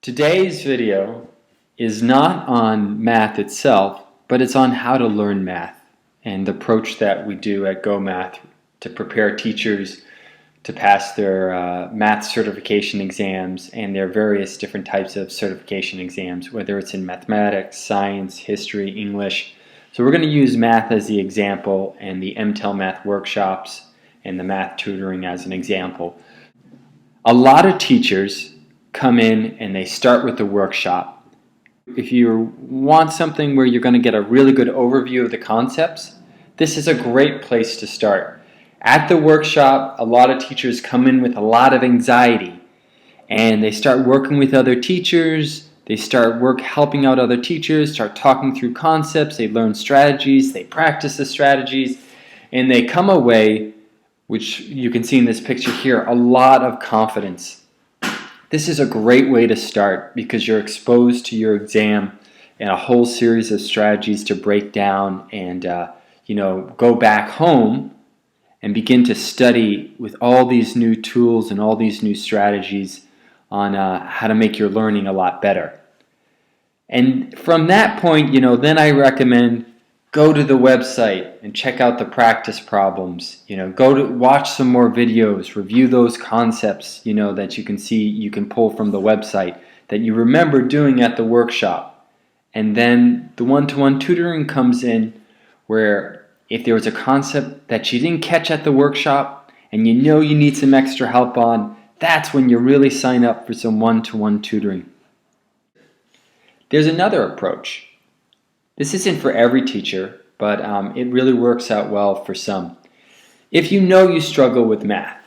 Today's video is not on math itself, but it's on how to learn math and the approach that we do at Go Math to prepare teachers to pass their math certification exams and their various different types of certification exams, whether it's in mathematics, science, history, English. So we're going to use math as the example and the MTEL math workshops and the math tutoring as an example. A lot of teachers come in and they start with the workshop. If you want something where you're going to get a really good overview of the concepts, this is a great place to start. At the workshop, a lot of teachers come in with a lot of anxiety and they start working with other teachers, they start helping out other teachers, start talking through concepts, they learn strategies, they practice the strategies, and they come away, which you can see in this picture here, a lot of confidence. This is a great way to start because you're exposed to your exam and a whole series of strategies to break down and go back home and begin to study with all these new tools and all these new strategies on how to make your learning a lot better. And from that point, then I recommend go to the website and check out the practice problems. Go to watch some more videos, review those concepts, that you can see, you can pull from the website that you remember doing at the workshop. And then the one-to-one tutoring comes in where if there was a concept that you didn't catch at the workshop and you need some extra help on, that's when you really sign up for some one-to-one tutoring. There's another approach. This isn't for every teacher, but it really works out well for some. If you struggle with math,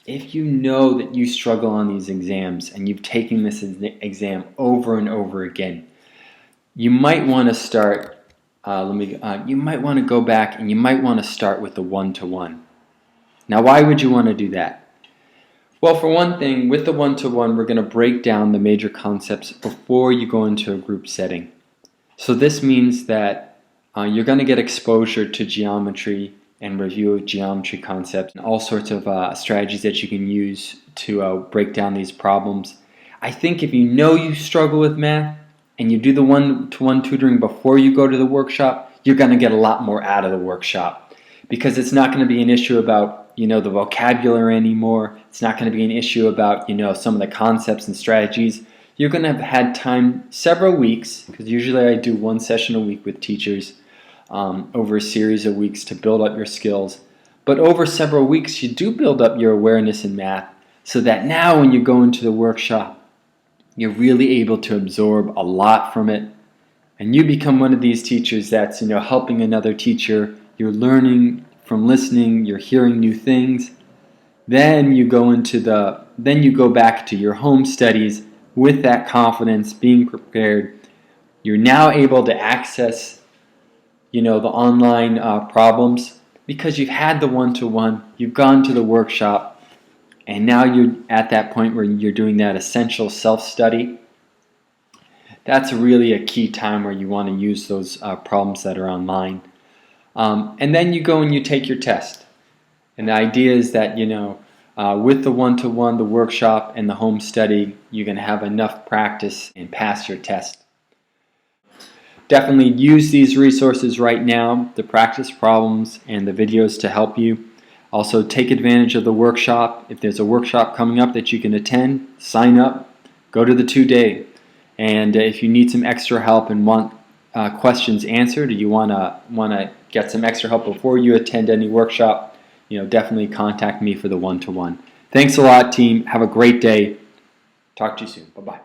if you know that you struggle on these exams and you've taken this exam over and over again, you might want to start. You might want to go back and you might want to start with the one-to-one. Now, why would you want to do that? Well, for one thing, with the one-to-one, we're going to break down the major concepts before you go into a group setting. So this means that you're going to get exposure to geometry and review of geometry concepts and all sorts of strategies that you can use to break down these problems. I think if you struggle with math and you do the one-to-one tutoring before you go to the workshop, you're going to get a lot more out of the workshop because it's not going to be an issue about the vocabulary anymore. It's not going to be an issue about some of the concepts and strategies. You're going to have had time, several weeks, because usually I do one session a week with teachers over a series of weeks to build up your skills. But over several weeks, you do build up your awareness in math so that now when you go into the workshop, you're really able to absorb a lot from it. And you become one of these teachers that's helping another teacher. You're learning from listening, you're hearing new things. Then you go back to your home studies with that confidence, being prepared. You're now able to access the online problems because you've had the one-to-one, you've gone to the workshop, and now you're at that point where you're doing that essential self-study. That's really a key time where you want to use those problems that are online. And then you go and you take your test. And the idea is that with the one-to-one, the workshop, and the home study, you're going to have enough practice and pass your test. Definitely use these resources right now, the practice problems and the videos to help you. Also take advantage of the workshop. If there's a workshop coming up that you can attend, sign up, go to the 2-day. And if you need some extra help and want questions answered, or you want to get some extra help before you attend any workshop, definitely contact me for the one-to-one. Thanks a lot, team. Have a great day. Talk to you soon. Bye-bye.